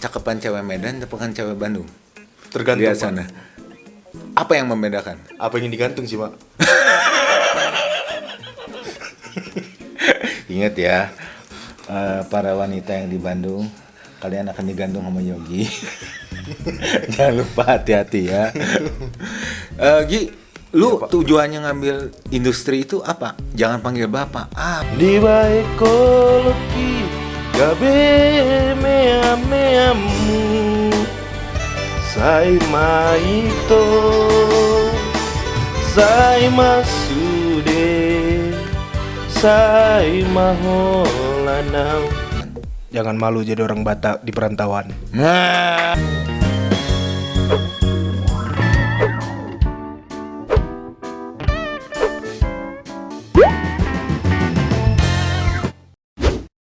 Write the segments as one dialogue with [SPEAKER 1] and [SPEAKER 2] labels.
[SPEAKER 1] Cakepan cewek Medan, cakepan cewek Bandung.
[SPEAKER 2] Tergantung,
[SPEAKER 1] Lihat
[SPEAKER 2] Pak.
[SPEAKER 1] sana. Apa yang membedakan?
[SPEAKER 2] Apa yang digantung sih, Pak?
[SPEAKER 1] Ingat ya, para wanita yang di Bandung, kalian akan digantung sama Yogi. Jangan lupa hati-hati ya. Gi, lu tujuannya ngambil industri itu apa? Jangan panggil bapak.
[SPEAKER 2] Di ekologi gabe meamu sai maito sai masude sai maholanau. Jangan malu jadi orang Batak di perantauan.
[SPEAKER 1] Nah.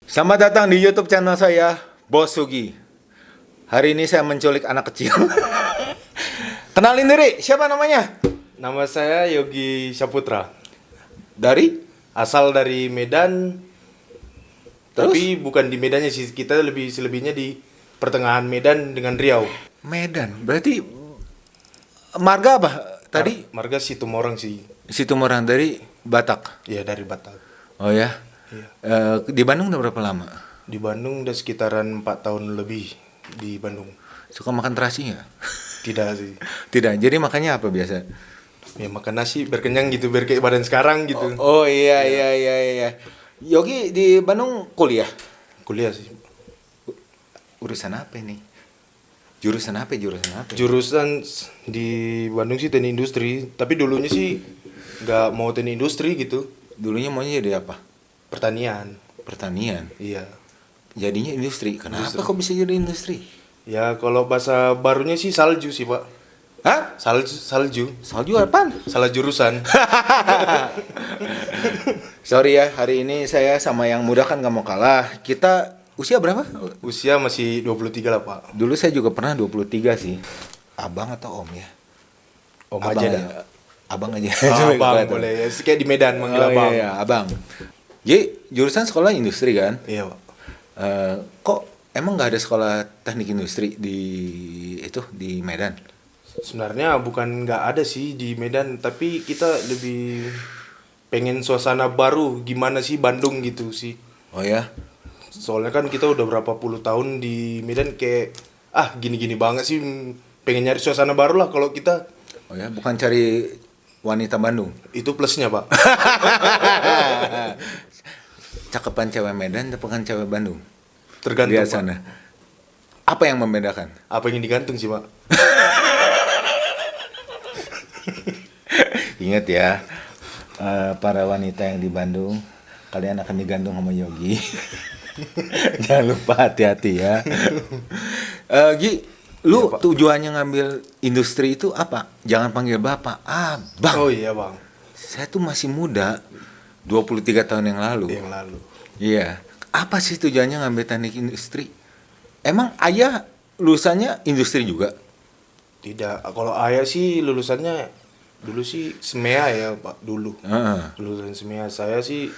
[SPEAKER 1] Selamat datang di YouTube channel saya, Bos Sugi. Hari ini saya menculik anak kecil. Kenalin diri, siapa namanya?
[SPEAKER 2] Nama saya Yogi Saputra.
[SPEAKER 1] Dari?
[SPEAKER 2] Asal dari Medan.
[SPEAKER 1] Terus?
[SPEAKER 2] Tapi bukan di Medannya sih, kita selebihnya di pertengahan Medan dengan Riau.
[SPEAKER 1] Medan. Berarti marga apa tadi?
[SPEAKER 2] Marga Situmorang sih.
[SPEAKER 1] Situmorang dari Batak.
[SPEAKER 2] Ya, dari Batak.
[SPEAKER 1] Oh ya.
[SPEAKER 2] Iya.
[SPEAKER 1] Di Bandung udah berapa lama?
[SPEAKER 2] Di Bandung udah sekitaran 4 tahun lebih di Bandung.
[SPEAKER 1] Suka makan terasi nggak?
[SPEAKER 2] Tidak sih.
[SPEAKER 1] Tidak. Jadi makannya apa biasa?
[SPEAKER 2] Ya makan nasi berkenyang gitu, biar kayak badan sekarang gitu.
[SPEAKER 1] Oh iya. Yogi di Bandung kuliah.
[SPEAKER 2] Kuliah sih.
[SPEAKER 1] Urusan apa ini? Jurusan apa?
[SPEAKER 2] Jurusan di Bandung sih teknik industri, tapi dulunya sih nggak mau teknik industri gitu.
[SPEAKER 1] Dulunya maunya jadi apa?
[SPEAKER 2] Pertanian.
[SPEAKER 1] Pertanian.
[SPEAKER 2] Iya.
[SPEAKER 1] Jadinya industri. Kenapa
[SPEAKER 2] Industri.
[SPEAKER 1] kok bisa jadi industri?
[SPEAKER 2] Ya kalau bahasa barunya sih salju sih, Pak.
[SPEAKER 1] Hah?
[SPEAKER 2] Salju.
[SPEAKER 1] Salju apaan?
[SPEAKER 2] Salah jurusan.
[SPEAKER 1] Sorry ya, hari ini saya sama yang muda kan gak mau kalah. Kita usia berapa?
[SPEAKER 2] Usia masih 23 lah, Pak.
[SPEAKER 1] Dulu saya juga pernah 23 sih. Abang atau om ya?
[SPEAKER 2] Om
[SPEAKER 1] Abang
[SPEAKER 2] aja dah.
[SPEAKER 1] Abang aja.
[SPEAKER 2] Abang boleh. Ya, kayak di Medan manggil
[SPEAKER 1] Oh,
[SPEAKER 2] abang.
[SPEAKER 1] iya, abang. Jadi jurusan sekolah industri kan?
[SPEAKER 2] Iya, Pak.
[SPEAKER 1] Kok emang nggak ada sekolah teknik industri di Medan?
[SPEAKER 2] Sebenarnya bukan nggak ada sih di Medan, tapi kita lebih pengen suasana baru, gimana sih Bandung gitu sih.
[SPEAKER 1] Oh ya?
[SPEAKER 2] Soalnya kan kita udah berapa puluh tahun di Medan kayak gini-gini banget sih, pengen nyari suasana baru lah kalau kita.
[SPEAKER 1] Oh ya, bukan cari wanita Bandung.
[SPEAKER 2] Itu plusnya, Pak.
[SPEAKER 1] Cakepan cewek Medan, cakepan cewek Bandung.
[SPEAKER 2] Tergantung,
[SPEAKER 1] Lihat
[SPEAKER 2] Pak.
[SPEAKER 1] sana. Apa yang membedakan?
[SPEAKER 2] Apa yang digantung sih, Pak?
[SPEAKER 1] Ingat ya, para wanita yang di Bandung, kalian akan digantung sama Yogi. Jangan lupa hati-hati ya. Gi, lu
[SPEAKER 2] Iya, Pak.
[SPEAKER 1] tujuannya ngambil industri itu apa? Jangan panggil bapak. Bang.
[SPEAKER 2] Oh iya, Bang.
[SPEAKER 1] Saya tuh masih muda, 23 tahun yang lalu.
[SPEAKER 2] Yang lalu.
[SPEAKER 1] Iya. Apa sih tujuannya ngambil teknik industri? Emang ayah lulusannya industri juga?
[SPEAKER 2] Tidak. Kalau ayah sih lulusannya dulu sih SMEA ya, Pak, dulu.
[SPEAKER 1] Heeh.
[SPEAKER 2] Lulusan SMEA. Saya sih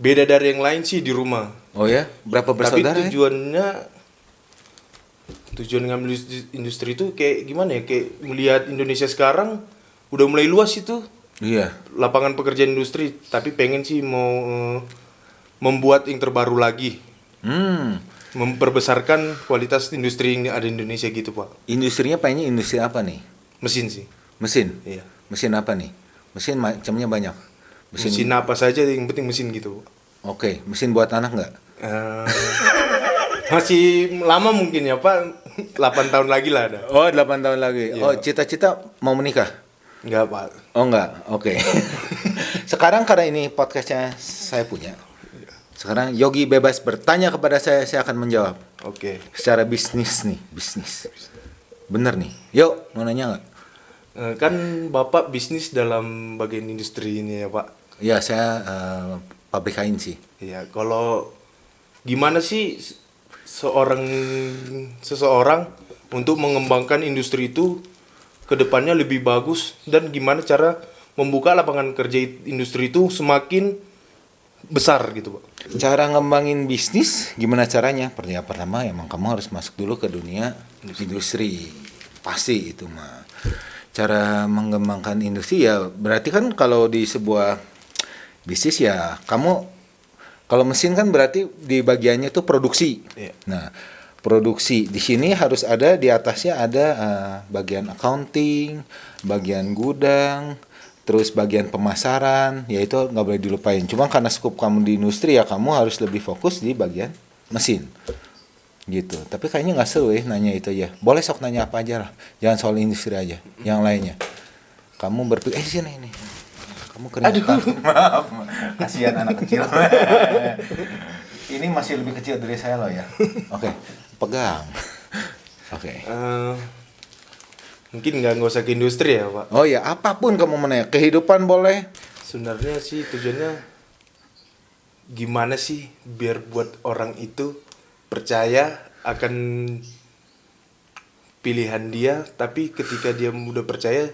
[SPEAKER 2] beda dari yang lain sih di rumah.
[SPEAKER 1] Oh ya? Berapa bersaudara?
[SPEAKER 2] Tapi tujuan ngambil industri itu kayak gimana ya? Kayak melihat Indonesia sekarang udah mulai luas itu
[SPEAKER 1] Iya.
[SPEAKER 2] lapangan pekerjaan industri, tapi pengen sih mau membuat yang terbaru lagi. Memperbesarkan kualitas industri yang ada di Indonesia gitu, Pak.
[SPEAKER 1] Industrinya pengennya industri apa nih?
[SPEAKER 2] Mesin sih.
[SPEAKER 1] Mesin?
[SPEAKER 2] Iya.
[SPEAKER 1] Mesin apa nih? Mesin macamnya banyak.
[SPEAKER 2] Mesin apa saja yang penting mesin gitu.
[SPEAKER 1] Oke, mesin buat anak nggak?
[SPEAKER 2] Eh, masih lama mungkin ya, Pak. 8 tahun lagi lah ada.
[SPEAKER 1] Oh, 8 tahun lagi.
[SPEAKER 2] Iya.
[SPEAKER 1] Oh, cita-cita mau menikah?
[SPEAKER 2] Enggak, Pak.
[SPEAKER 1] Oh, enggak. Oke. Sekarang karena ini podcastnya saya punya. Sekarang Yogi bebas bertanya kepada saya akan menjawab.
[SPEAKER 2] Oke.
[SPEAKER 1] Secara bisnis nih, bisnis. Bener nih. Yuk, mau nanya nggak?
[SPEAKER 2] Kan Bapak bisnis dalam bagian industri ini ya, Pak.
[SPEAKER 1] Ya, saya pabrik kain sih.
[SPEAKER 2] Iya, kalau gimana sih seseorang untuk mengembangkan industri itu ke depannya lebih bagus, dan gimana cara membuka lapangan kerja industri itu semakin besar gitu, Pak.
[SPEAKER 1] Cara ngembangin bisnis gimana caranya? Pertama emang kamu harus masuk dulu ke dunia industri. Pasti itu mah. Cara mengembangkan industri ya berarti kan kalau di sebuah bisnis ya kamu kalau mesin kan berarti di bagiannya itu produksi.
[SPEAKER 2] Iya.
[SPEAKER 1] Nah, produksi di sini harus ada di atasnya ada bagian accounting, bagian gudang, terus bagian pemasaran, ya itu nggak boleh dilupain. Cuma karena skup kamu di industri ya kamu harus lebih fokus di bagian mesin. Gitu. Tapi kayaknya nggak seru ya nanya itu aja. Boleh sok nanya apa aja lah. Jangan soal industri aja. Yang lainnya. Kamu berpikir, sini ini. Kamu keringetan. Maaf. Kasihan anak kecil. Ini masih lebih kecil dari saya loh ya. Oke. Pegang. Oke.
[SPEAKER 2] Mungkin nggak usah ke industri ya, Pak.
[SPEAKER 1] Oh ya, apapun kamu mau nanya. Kehidupan boleh.
[SPEAKER 2] Sebenarnya sih tujuannya gimana sih biar buat orang itu percaya akan pilihan dia, tapi ketika dia udah percaya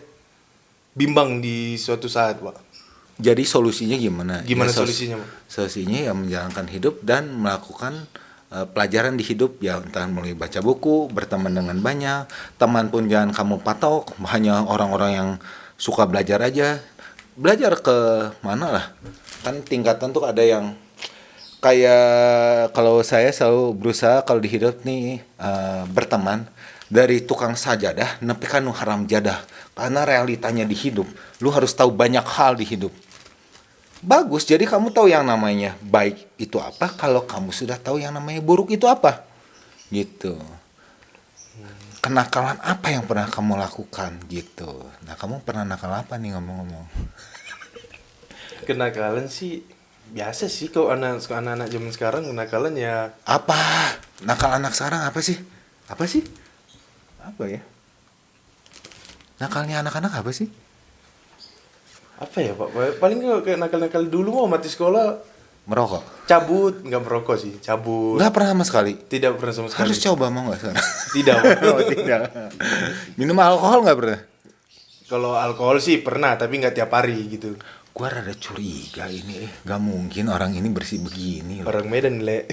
[SPEAKER 2] bimbang di suatu saat, Pak.
[SPEAKER 1] Jadi solusinya gimana?
[SPEAKER 2] Gimana
[SPEAKER 1] Ya,
[SPEAKER 2] solusinya, Pak?
[SPEAKER 1] Solusinya ya menjalankan hidup dan melakukan pelajaran di hidup ya entah mulai baca buku, berteman dengan banyak, teman pun jangan kamu patok, hanya orang-orang yang suka belajar aja. Belajar ke mana lah? Kan tingkatan tuh ada yang kayak kalau saya selalu berusaha kalau di hidup nih berteman dari tukang sajadah nepi kanu haram jadah karena realitanya di hidup lu harus tahu banyak hal di hidup. Bagus, jadi kamu tahu yang namanya baik itu apa kalau kamu sudah tahu yang namanya buruk itu apa. Gitu. Kenakalan apa yang pernah kamu lakukan gitu. Nah, kamu pernah nakal apa nih ngomong-ngomong?
[SPEAKER 2] Kenakalan sih biasa sih kalau anak-anak zaman sekarang kenakalan ya
[SPEAKER 1] Apa? Nakal anak sekarang apa sih? Apa sih? Apa ya? Nakalnya anak-anak apa sih?
[SPEAKER 2] apa ya, Pak? Paling kalau kayak nakal-nakal dulu mau mati sekolah
[SPEAKER 1] Merokok.
[SPEAKER 2] cabut, nggak merokok sih, cabut.
[SPEAKER 1] Nggak pernah sama sekali.
[SPEAKER 2] Tidak pernah sama sekali.
[SPEAKER 1] Harus coba mau nggak sekarang?
[SPEAKER 2] Tidak, Pak.
[SPEAKER 1] Oh, tidak. Minum alkohol nggak pernah?
[SPEAKER 2] Kalau alkohol sih pernah, tapi nggak tiap hari gitu.
[SPEAKER 1] Gua rada curiga ini. Gak mungkin orang ini bersih begini loh.
[SPEAKER 2] Orang Medan, Le.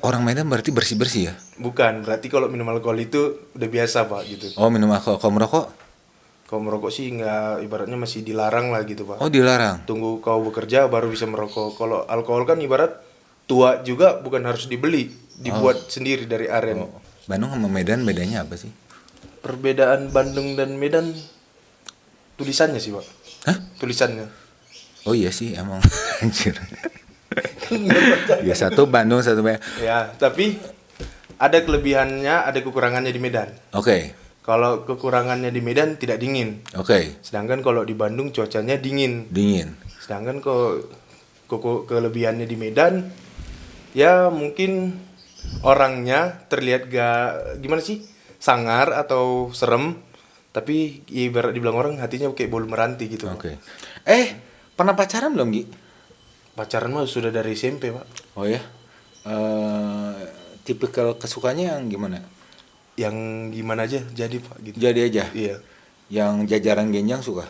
[SPEAKER 1] Orang Medan berarti bersih-bersih ya?
[SPEAKER 2] Bukan, berarti kalau minum alkohol itu udah biasa, Pak, gitu.
[SPEAKER 1] Oh, minum alkohol. Kalau merokok?
[SPEAKER 2] Kalau merokok sih nggak, ibaratnya masih dilarang lah gitu, Pak.
[SPEAKER 1] Oh, dilarang.
[SPEAKER 2] Tunggu kau bekerja baru bisa merokok. Kalau alkohol kan ibarat tua juga bukan harus dibeli, dibuat sendiri dari aren.
[SPEAKER 1] Oh. Bandung sama Medan bedanya apa sih?
[SPEAKER 2] Perbedaan Bandung dan Medan tulisannya sih, Pak.
[SPEAKER 1] Hah?
[SPEAKER 2] Tulisannya.
[SPEAKER 1] Oh iya sih emang. Anjir. Ya satu Bandung, satu Medan.
[SPEAKER 2] Ya, tapi ada kelebihannya, ada kekurangannya di Medan.
[SPEAKER 1] Oke.
[SPEAKER 2] Kalau kekurangannya di Medan tidak dingin.
[SPEAKER 1] Oke.
[SPEAKER 2] Sedangkan kalau di Bandung cuacanya dingin.
[SPEAKER 1] Dingin.
[SPEAKER 2] Sedangkan kalau kelebihannya di Medan ya mungkin orangnya terlihat gimana sih? Sangar atau serem, tapi ibarat dibilang orang hatinya kayak bolu meranti gitu.
[SPEAKER 1] Oke. Pernah pacaran belum, Gi?
[SPEAKER 2] Pacaran mah sudah dari SMP, Pak.
[SPEAKER 1] Oh ya. Tipikal kesukanya yang gimana?
[SPEAKER 2] Yang gimana aja jadi, Pak, gitu.
[SPEAKER 1] Jadi aja.
[SPEAKER 2] Iya.
[SPEAKER 1] Yang jajaran genjang suka.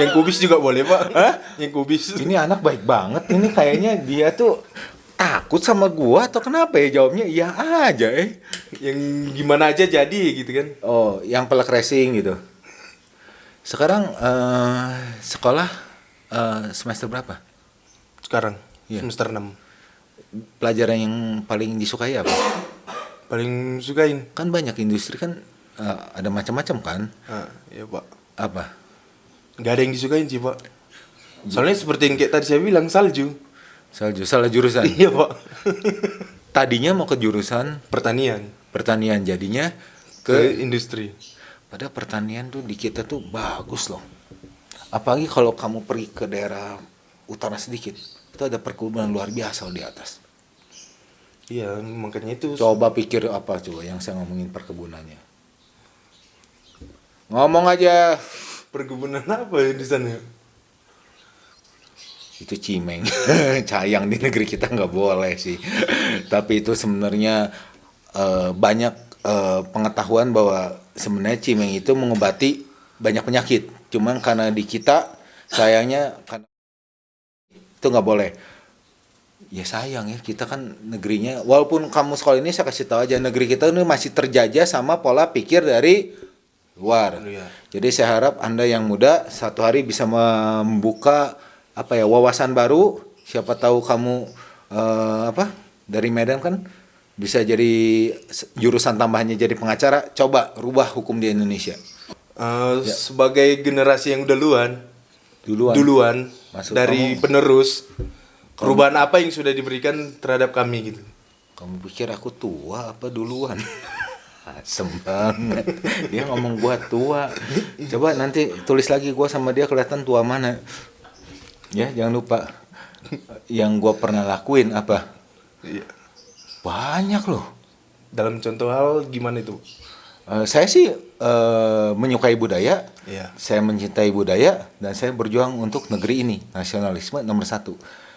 [SPEAKER 2] Yang kubis juga boleh, Pak. Hah? Yang kubis.
[SPEAKER 1] Ini anak baik banget. Ini kayaknya dia tuh takut sama gua atau kenapa ya jawabnya? Iya aja
[SPEAKER 2] Yang gimana aja jadi gitu kan.
[SPEAKER 1] Oh, yang pelek racing gitu. Sekarang sekolah semester berapa?
[SPEAKER 2] Sekarang
[SPEAKER 1] Iya.
[SPEAKER 2] semester 6.
[SPEAKER 1] Pelajaran yang paling disukai apa?
[SPEAKER 2] Paling sukain.
[SPEAKER 1] Kan banyak industri kan ada macam-macam kan?
[SPEAKER 2] Ya, Pak.
[SPEAKER 1] Apa?
[SPEAKER 2] Nggak ada yang disukain sih, Pak. Soalnya seperti yang kayak tadi saya bilang, salju.
[SPEAKER 1] Salah jurusan.
[SPEAKER 2] Iya, Pak.
[SPEAKER 1] Tadinya mau ke jurusan
[SPEAKER 2] Pertanian
[SPEAKER 1] pertanian, jadinya
[SPEAKER 2] ke industri.
[SPEAKER 1] Padahal pertanian tuh di kita tuh bagus loh. Apalagi kalau kamu pergi ke daerah utara sedikit, itu ada perkebunan luar biasa loh di atas.
[SPEAKER 2] Iya, makanya itu.
[SPEAKER 1] Coba pikir apa coba yang saya ngomongin perkebunannya. Ngomong aja.
[SPEAKER 2] Perkebunan apa ya di sana?
[SPEAKER 1] Itu cimeng. Sayang di negeri kita nggak boleh sih. Tapi itu sebenarnya banyak pengetahuan bahwa sebenarnya cimeng itu mengobati banyak penyakit. Cuman karena di kita sayangnya karena Itu nggak boleh. Ya sayang ya, kita kan negerinya, walaupun kamu sekolah ini saya kasih tahu aja, negeri kita ini masih terjajah sama pola pikir dari luar.
[SPEAKER 2] Iya.
[SPEAKER 1] Jadi saya harap Anda yang muda satu hari bisa membuka wawasan baru. Siapa tahu kamu dari Medan kan bisa jadi jurusan tambahannya jadi pengacara. Coba rubah hukum di Indonesia.
[SPEAKER 2] Sebagai generasi yang duluan
[SPEAKER 1] Maksud
[SPEAKER 2] dari
[SPEAKER 1] kamu-
[SPEAKER 2] penerus, perubahan apa yang sudah diberikan terhadap kami gitu?
[SPEAKER 1] Kamu pikir aku tua apa duluan? Asem banget. Dia ngomong gua tua. Coba nanti tulis lagi gua sama dia kelihatan tua mana. Ya, jangan lupa. Yang gua pernah lakuin apa?
[SPEAKER 2] Iya.
[SPEAKER 1] Banyak loh.
[SPEAKER 2] Dalam contoh hal gimana itu?
[SPEAKER 1] Saya sih menyukai budaya.
[SPEAKER 2] Iya.
[SPEAKER 1] Saya mencintai budaya dan saya berjuang untuk negeri ini. Nasionalisme nomor 1.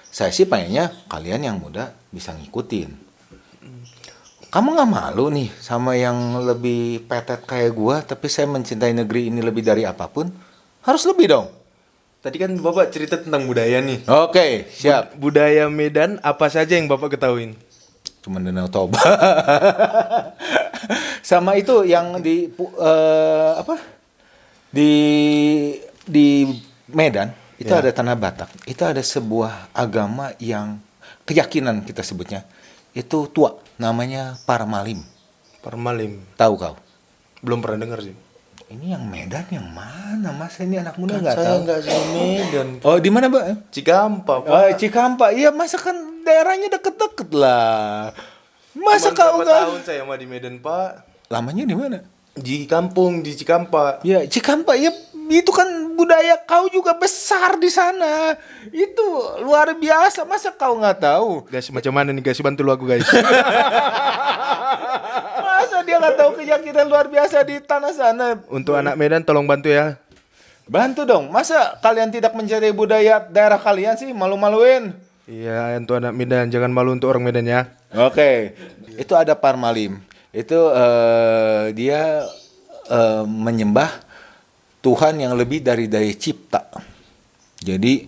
[SPEAKER 1] Saya sih pengennya kalian yang muda bisa ngikutin. Kamu nggak malu nih sama yang lebih petet kayak gua, tapi saya mencintai negeri ini lebih dari apapun? Harus lebih dong.
[SPEAKER 2] Tadi kan Bapak cerita tentang budaya nih.
[SPEAKER 1] Oke, siap.
[SPEAKER 2] Budaya Medan apa saja yang Bapak ketahuin?
[SPEAKER 1] Cuma Danau Toba. Sama itu yang di Medan itu
[SPEAKER 2] Ya.
[SPEAKER 1] ada Tanah Batak. Itu ada sebuah agama yang keyakinan kita sebutnya itu tua, namanya Parmalim.
[SPEAKER 2] Parmalim.
[SPEAKER 1] Tahu kau?
[SPEAKER 2] Belum pernah dengar sih.
[SPEAKER 1] Ini yang Medan yang mana? Masa ini anak muda
[SPEAKER 2] Kan
[SPEAKER 1] nggak
[SPEAKER 2] saya
[SPEAKER 1] tahu?
[SPEAKER 2] nggak sih Medan.
[SPEAKER 1] Oh, di mana, Mbak?
[SPEAKER 2] Cikampa, Pak.
[SPEAKER 1] Oh, Cikampa. Iya, masa kan daerahnya deket-deket lah. Masa
[SPEAKER 2] Cuman
[SPEAKER 1] kau
[SPEAKER 2] berapa
[SPEAKER 1] nggak?
[SPEAKER 2] tahun saya mah di Medan, Pak?
[SPEAKER 1] Lamanya di mana?
[SPEAKER 2] Di kampung, di Cikampa.
[SPEAKER 1] Ya, Cikampa ya itu kan budaya kau juga besar di sana. Itu luar biasa. Masa kau nggak tahu?
[SPEAKER 2] Guys, macam mana nih guys? Bantu aku guys.
[SPEAKER 1] Masa dia nggak tahu keyakinan luar biasa di tanah sana?
[SPEAKER 2] Untuk anak Medan tolong bantu ya.
[SPEAKER 1] Bantu dong. Masa kalian tidak mencari budaya daerah kalian sih? Malu-maluin.
[SPEAKER 2] Iya, untuk anak Medan jangan malu untuk orang Medan ya.
[SPEAKER 1] Oke. Itu ada Parmalim. Itu dia menyembah Tuhan yang lebih dari daya cipta. Jadi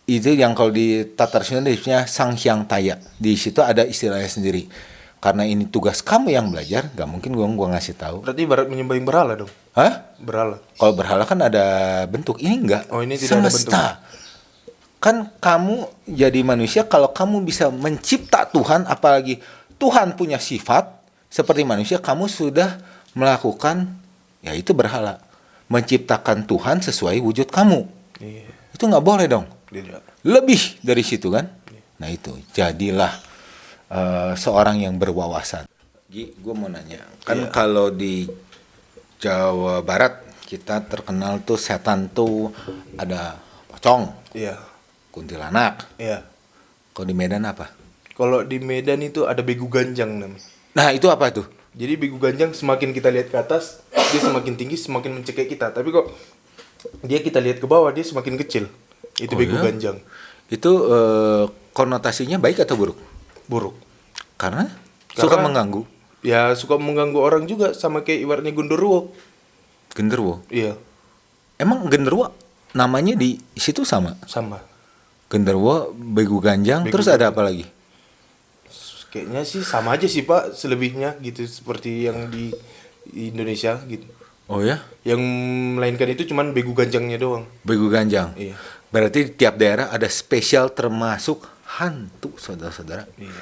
[SPEAKER 1] itu yang kalau di Tatar Sunda disebutnya Sang Hyang Taya. Di situ ada istilahnya sendiri. Karena ini tugas kamu yang belajar, nggak mungkin gua ngasih tahu.
[SPEAKER 2] Berarti barat menyembah yang berhala dong.
[SPEAKER 1] Hah?
[SPEAKER 2] Berhala.
[SPEAKER 1] Kalau berhala kan ada bentuk, ini enggak.
[SPEAKER 2] Oh, ini tidak ada
[SPEAKER 1] Semesta. Kan kamu jadi manusia kalau kamu bisa mencipta Tuhan, apalagi Tuhan punya sifat seperti manusia, kamu sudah melakukan yaitu berhala. Menciptakan Tuhan sesuai wujud kamu.
[SPEAKER 2] Iya.
[SPEAKER 1] Itu nggak boleh dong.
[SPEAKER 2] Tidak.
[SPEAKER 1] Lebih dari situ kan. Nah itu, jadilah seorang yang berwawasan. Gi, gue mau nanya. Kan
[SPEAKER 2] Iya.
[SPEAKER 1] kalau di Jawa Barat kita terkenal tuh setan tuh ada pocong,
[SPEAKER 2] Iya.
[SPEAKER 1] kuntilanak.
[SPEAKER 2] Iya.
[SPEAKER 1] Kalau di Medan apa?
[SPEAKER 2] Kalau di Medan itu ada begu ganjang namanya.
[SPEAKER 1] Nah itu apa tuh?
[SPEAKER 2] Jadi begu ganjang semakin kita lihat ke atas, dia semakin tinggi, semakin mencekik kita. Tapi kok dia kita lihat ke bawah, dia semakin kecil. Itu
[SPEAKER 1] Oh,
[SPEAKER 2] begu
[SPEAKER 1] ya?
[SPEAKER 2] ganjang.
[SPEAKER 1] Itu konotasinya baik atau buruk?
[SPEAKER 2] Buruk.
[SPEAKER 1] Karena suka
[SPEAKER 2] Karena-
[SPEAKER 1] mengganggu.
[SPEAKER 2] Ya suka mengganggu orang juga, sama kayak ibaratnya Gundurwo.
[SPEAKER 1] Genderuwo.
[SPEAKER 2] Iya,
[SPEAKER 1] Emang genderuwo namanya di situ sama?
[SPEAKER 2] sama.
[SPEAKER 1] Genderuwo, begu ganjang,
[SPEAKER 2] Begu
[SPEAKER 1] terus ada apa lagi?
[SPEAKER 2] Kayaknya sih sama aja sih Pak, selebihnya gitu seperti yang di Indonesia gitu.
[SPEAKER 1] Oh ya,
[SPEAKER 2] Yang melainkan itu cuman begu ganjangnya doang.
[SPEAKER 1] begu ganjang.
[SPEAKER 2] Iya.
[SPEAKER 1] Berarti tiap daerah ada spesial termasuk hantu, saudara-saudara.
[SPEAKER 2] Iya.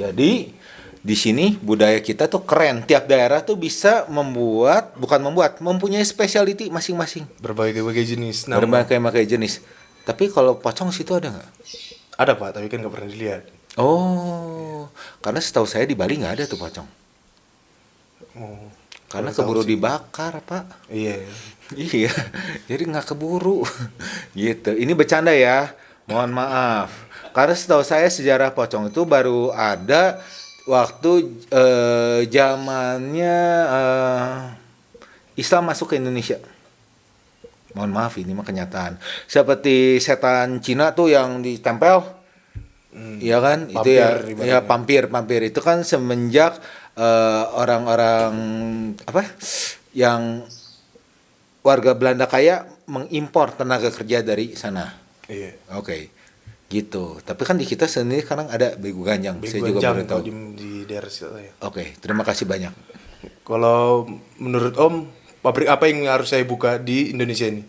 [SPEAKER 1] Jadi di sini budaya kita tuh keren. Tiap daerah tuh bisa mempunyai specialty masing-masing.
[SPEAKER 2] Berbagai jenis nama.
[SPEAKER 1] Berbagai jenis. Tapi kalau pocong situ ada nggak?
[SPEAKER 2] Ada Pak, tapi kan nggak pernah dilihat.
[SPEAKER 1] Oh, karena setahu saya di Bali nggak ada tuh pocong.
[SPEAKER 2] Oh,
[SPEAKER 1] Karena
[SPEAKER 2] baru tahu
[SPEAKER 1] keburu
[SPEAKER 2] sih.
[SPEAKER 1] dibakar, Pak.
[SPEAKER 2] Iya.
[SPEAKER 1] Iya, jadi nggak keburu. Gitu. Ini bercanda ya. Mohon maaf. Karena setahu saya sejarah pocong itu baru ada waktu zamannya Islam masuk ke Indonesia. Mohon maaf, ini mah kenyataan. Seperti setan Cina tuh yang ditempel. Iya kan? Itu ya,
[SPEAKER 2] Pampir
[SPEAKER 1] ya
[SPEAKER 2] ibaratnya.
[SPEAKER 1] pampir. Itu kan semenjak orang-orang apa yang warga Belanda kaya mengimpor tenaga kerja dari sana.
[SPEAKER 2] Iya.
[SPEAKER 1] Oke. Gitu. Tapi kan di kita sendiri sekarang ada Begu Ganjang. Saya
[SPEAKER 2] Bego
[SPEAKER 1] juga
[SPEAKER 2] Ganjang
[SPEAKER 1] baru tahu.
[SPEAKER 2] di daerah saya.
[SPEAKER 1] Oke, terima kasih banyak.
[SPEAKER 2] Kalau menurut Om, pabrik apa yang harus saya buka di Indonesia ini?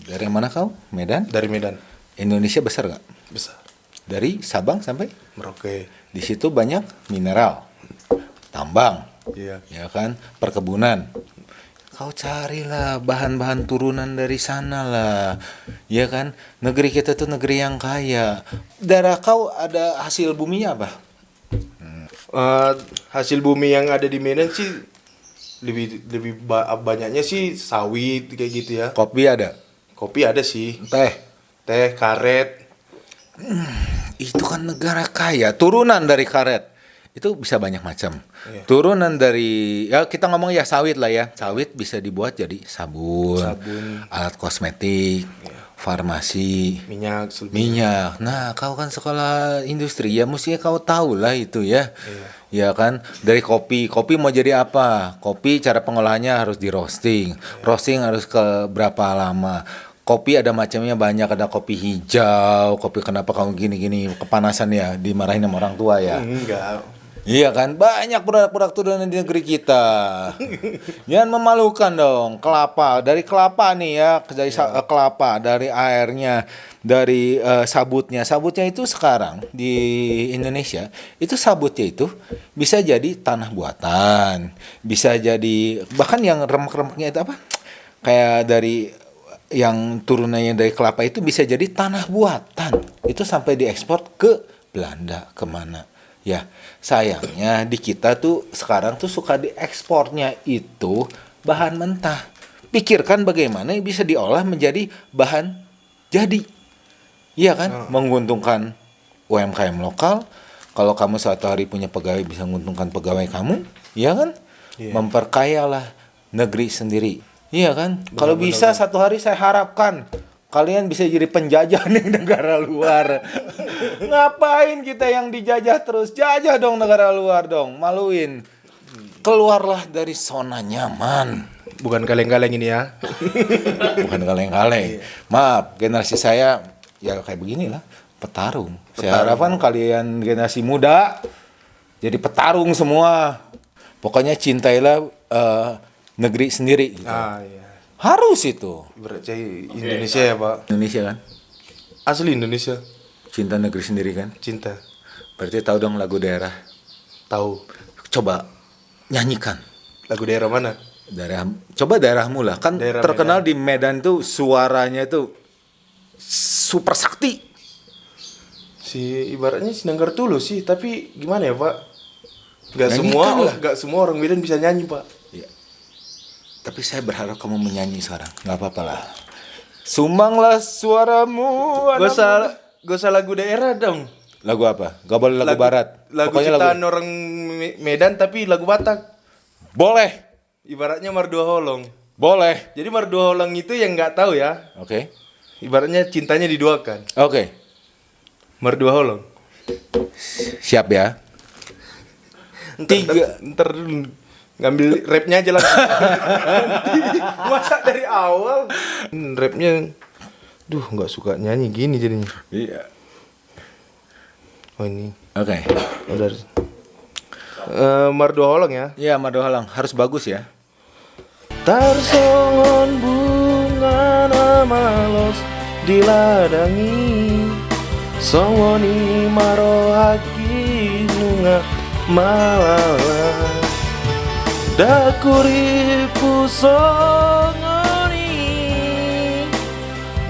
[SPEAKER 1] Dari mana kau? Medan?
[SPEAKER 2] Dari Medan.
[SPEAKER 1] Indonesia besar nggak?
[SPEAKER 2] Besar.
[SPEAKER 1] Dari Sabang sampai?
[SPEAKER 2] Merauke.
[SPEAKER 1] Di situ banyak mineral, tambang,
[SPEAKER 2] Iya.
[SPEAKER 1] ya kan, perkebunan. Kau carilah bahan-bahan turunan dari sana lah, ya kan. Negeri kita tuh negeri yang kaya. Daerah kau ada hasil buminya apa?
[SPEAKER 2] Hasil bumi yang ada di Medan sih lebih banyaknya sih sawit kayak gitu ya.
[SPEAKER 1] Kopi ada,
[SPEAKER 2] Kopi ada sih.
[SPEAKER 1] teh.
[SPEAKER 2] Karet.
[SPEAKER 1] Itu kan negara kaya, turunan dari karet. Itu bisa banyak macam.
[SPEAKER 2] Iya.
[SPEAKER 1] Turunan dari, ya kita ngomong ya sawit lah ya. Sawit bisa dibuat jadi sabun, alat kosmetik, farmasi, minyak. Nah, kau kan sekolah industri, ya mestinya kau tahu lah itu ya. Ya kan, dari kopi mau jadi apa? Kopi cara pengolahannya harus di roasting. Roasting harus ke berapa lama? Kopi ada macamnya banyak, ada kopi hijau, kopi kenapa kamu gini-gini kepanasan ya, dimarahin sama orang tua ya.
[SPEAKER 2] Enggak.
[SPEAKER 1] Iya kan, banyak produk-produk turunan di negeri kita. Jangan memalukan dong. Kelapa, dari kelapa nih ya, dari kelapa, dari airnya, dari sabutnya. Sabutnya itu sekarang di Indonesia, itu sabutnya itu bisa jadi tanah buatan, bisa jadi bahkan yang remek-remeknya itu apa? Kayak dari yang turunannya dari kelapa itu bisa jadi tanah buatan. Itu sampai diekspor ke Belanda, kemana. Ya, sayangnya di kita tuh sekarang tuh suka diekspornya itu bahan mentah. Pikirkan bagaimana bisa diolah menjadi bahan jadi. Iya kan? Menguntungkan UMKM lokal. Kalau kamu suatu hari punya pegawai bisa menguntungkan pegawai kamu, iya kan? Memperkayalah negeri sendiri. Iya kan? Kalau bisa satu hari saya harapkan kalian bisa jadi penjajah nih negara luar. Ngapain kita yang dijajah terus? Jajah dong negara luar dong, maluin. Keluarlah dari zona nyaman.
[SPEAKER 2] Bukan kaleng-kaleng ini ya.
[SPEAKER 1] Bukan kaleng-kaleng. Maaf, generasi saya ya kayak beginilah, petarung. Saya harapkan kalian generasi muda jadi petarung semua. Pokoknya cintailah negeri sendiri gitu.
[SPEAKER 2] Iya.
[SPEAKER 1] Harus itu.
[SPEAKER 2] Berarti Indonesia ya, Pak.
[SPEAKER 1] Indonesia kan?
[SPEAKER 2] Asli Indonesia.
[SPEAKER 1] Cinta negeri sendiri kan?
[SPEAKER 2] Cinta.
[SPEAKER 1] Berarti tahu dong lagu daerah.
[SPEAKER 2] Tahu.
[SPEAKER 1] Coba nyanyikan.
[SPEAKER 2] Lagu daerah mana?
[SPEAKER 1] Coba daerahmu lah. Kan
[SPEAKER 2] Daerah
[SPEAKER 1] terkenal di Medan tuh suaranya tuh super sakti.
[SPEAKER 2] Ibaratnya Sinanggar Tulus sih, tapi gimana ya, Pak?
[SPEAKER 1] Nyanyikan lah.
[SPEAKER 2] Gak semua orang Medan bisa nyanyi, Pak.
[SPEAKER 1] Ya. Tapi saya berharap kamu menyanyi sekarang. Gak apa-apa lah. Sumbanglah suaramu.
[SPEAKER 2] Gak usah lagu daerah dong.
[SPEAKER 1] Lagu apa? Gak boleh lagu barat.
[SPEAKER 2] Lagu
[SPEAKER 1] Pokoknya
[SPEAKER 2] ciptaan orang Medan tapi lagu Batak.
[SPEAKER 1] Boleh.
[SPEAKER 2] Ibaratnya Mardua Holong.
[SPEAKER 1] Boleh.
[SPEAKER 2] Jadi Mardua Holong itu yang nggak tahu ya.
[SPEAKER 1] Oke.
[SPEAKER 2] Ibaratnya cintanya diduakan.
[SPEAKER 1] Oke.
[SPEAKER 2] Mardua Holong.
[SPEAKER 1] Siap ya.
[SPEAKER 2] Ntar dulu. Ngambil rapnya aja langsung. Masa dari awal. Rapnya. Duh, nggak suka nyanyi gini jadinya.
[SPEAKER 1] Iya.
[SPEAKER 2] Oh ini.
[SPEAKER 1] Oke.
[SPEAKER 2] Udah. Mardua Holong ya.
[SPEAKER 1] Iya, Mardua Holong harus bagus ya.
[SPEAKER 2] Tarsongon bunga namalos diladangi songoni marohaki nunga malala dakuri pusongoni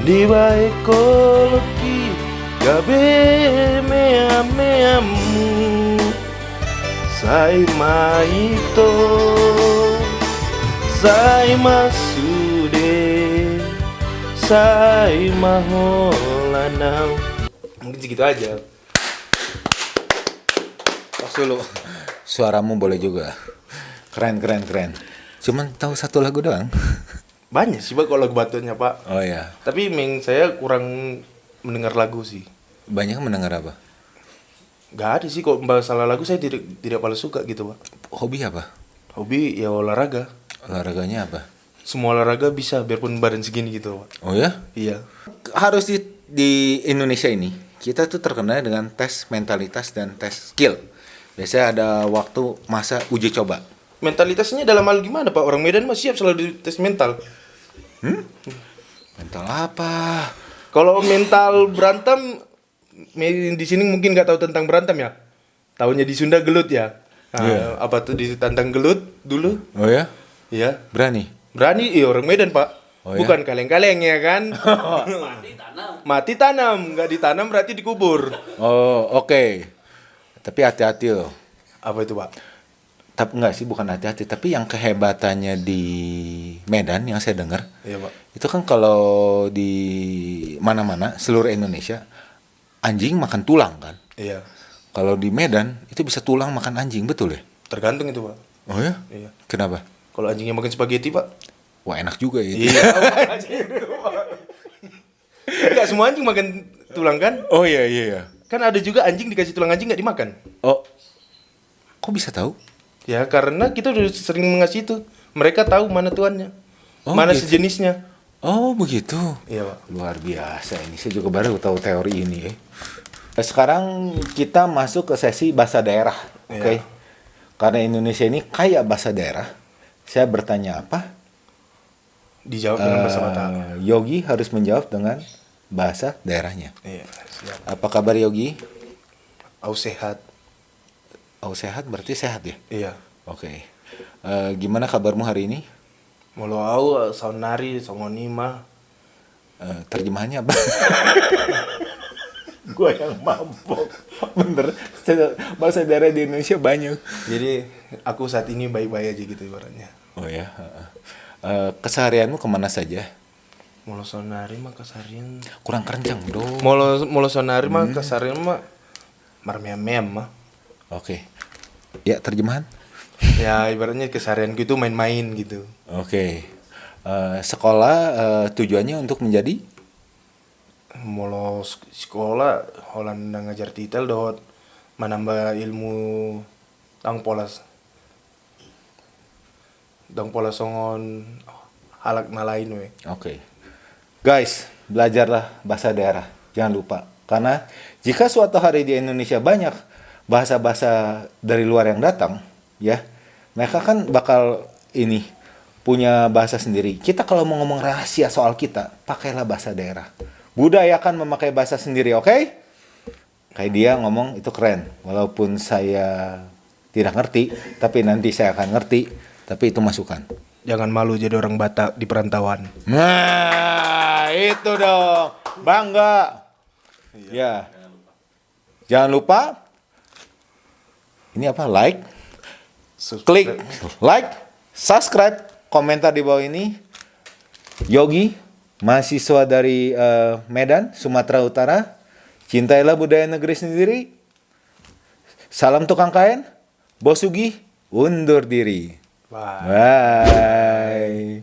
[SPEAKER 2] di baik koloki gabe meamu sai maito sai masude sai maholanau. Mungkin segitu aja.
[SPEAKER 1] Tos dulu. Suaramu boleh juga. Keren. Cuman tahu satu lagu doang.
[SPEAKER 2] Banyak sih Pak kalau lagu Batunya Pak.
[SPEAKER 1] Oh ya.
[SPEAKER 2] Tapi saya kurang mendengar lagu sih.
[SPEAKER 1] Banyak mendengar apa?
[SPEAKER 2] Gak ada sih kok masalah lagu saya tidak paling suka gitu Pak.
[SPEAKER 1] Hobi apa?
[SPEAKER 2] Hobi ya olahraga.
[SPEAKER 1] Olahraganya apa?
[SPEAKER 2] Semua olahraga bisa biarpun badan segini gitu Pak.
[SPEAKER 1] Oh ya?
[SPEAKER 2] Iya.
[SPEAKER 1] Harus di Indonesia ini kita tuh terkenal dengan tes mentalitas dan tes skill. Biasanya ada waktu masa uji coba.
[SPEAKER 2] Mentalitasnya dalam hal gimana Pak? Orang Medan mah siap selalu tes mental.
[SPEAKER 1] Mental apa?
[SPEAKER 2] Kalau mental berantem, di sini mungkin nggak tahu tentang berantem ya. Tahunya di Sunda gelut ya. Nah,
[SPEAKER 1] Iya.
[SPEAKER 2] Apa tuh ditantang gelut dulu?
[SPEAKER 1] Oh ya?
[SPEAKER 2] Iya.
[SPEAKER 1] Berani?
[SPEAKER 2] Berani, iya orang Medan Pak.
[SPEAKER 1] Oh, ya?
[SPEAKER 2] Bukan kaleng-kaleng ya kan? Mati tanam, nggak ditanam berarti dikubur.
[SPEAKER 1] Oh, oke. Tapi hati-hati loh.
[SPEAKER 2] Apa itu Pak?
[SPEAKER 1] Tapi enggak sih, bukan hati-hati, tapi yang kehebatannya di Medan yang saya dengar,
[SPEAKER 2] Iya Pak.
[SPEAKER 1] itu kan kalau di mana-mana seluruh Indonesia anjing makan tulang kan.
[SPEAKER 2] Iya.
[SPEAKER 1] Kalau di Medan itu bisa tulang makan anjing, betul ya?
[SPEAKER 2] Tergantung itu Pak.
[SPEAKER 1] Oh ya?
[SPEAKER 2] Iya.
[SPEAKER 1] Kenapa?
[SPEAKER 2] Kalau anjingnya makan spaghetti Pak.
[SPEAKER 1] Wah, enak juga ya.
[SPEAKER 2] Iya. Nggak semua anjing makan tulang kan?
[SPEAKER 1] Oh iya iya iya.
[SPEAKER 2] Kan ada juga anjing dikasih tulang anjing nggak dimakan.
[SPEAKER 1] Oh. Kok bisa tahu?
[SPEAKER 2] Ya karena kita udah sering mengasih itu. Mereka tahu mana tuannya.
[SPEAKER 1] Oh,
[SPEAKER 2] mana
[SPEAKER 1] gitu.
[SPEAKER 2] sejenisnya.
[SPEAKER 1] Oh, begitu.
[SPEAKER 2] Iya Pak.
[SPEAKER 1] Luar biasa ini. Saya juga baru tahu teori ini ya. Sekarang kita masuk ke sesi bahasa daerah, oke?
[SPEAKER 2] Iya.
[SPEAKER 1] Karena Indonesia ini kaya bahasa daerah. Saya bertanya apa?
[SPEAKER 2] Dijawab dengan bahasa Batak.
[SPEAKER 1] Yogi harus menjawab dengan bahasa daerahnya.
[SPEAKER 2] Iya, siap.
[SPEAKER 1] Apa kabar Yogi?
[SPEAKER 2] Au sehat.
[SPEAKER 1] Oh, sehat berarti sehat ya?
[SPEAKER 2] Iya.
[SPEAKER 1] Oke. Gimana kabarmu hari ini?
[SPEAKER 2] Molo au saunari songonima.
[SPEAKER 1] Terjemahannya apa? Gue yang mabok. Bener. Bahasa daerah di Indonesia banyak.
[SPEAKER 2] Jadi aku saat ini baik-baik aja gitu ibaratnya.
[SPEAKER 1] Oh ya. Keseharianmu kemana saja?
[SPEAKER 2] Molo saunari mah kesarian.
[SPEAKER 1] Kurang kencang dong.
[SPEAKER 2] Molo saunari mah kesarian mah marmem mah.
[SPEAKER 1] Oke. Ya, terjemahan?
[SPEAKER 2] Ya ibaratnya kesarian gitu main-main gitu.
[SPEAKER 1] Oke. Sekolah tujuannya untuk menjadi?
[SPEAKER 2] Molo sekolah Holanda ngajar titel dot menambah ilmu tang polas songon halak na lain we.
[SPEAKER 1] Oke. Guys, belajarlah bahasa daerah. Jangan lupa. Karena jika suatu hari di Indonesia banyak bahasa-bahasa dari luar yang datang, ya, mereka kan bakal ini punya bahasa sendiri. Kita kalau mau ngomong rahasia soal kita, pakailah bahasa daerah. Budayakan memakai bahasa sendiri, oke? Kayak dia ngomong itu keren. Walaupun saya tidak ngerti, tapi nanti saya akan ngerti. Tapi itu masukan.
[SPEAKER 2] Jangan malu jadi orang Batak di perantauan.
[SPEAKER 1] Nah, itu dong. Bangga. Ya. Jangan lupa. Ini apa? Like. Klik like, subscribe, komentar di bawah ini. Yogi, mahasiswa dari Medan, Sumatera Utara. Cintailah budaya negeri sendiri. Salam tukang kain. Bos Sugi, undur diri.
[SPEAKER 2] Bye.
[SPEAKER 1] Bye.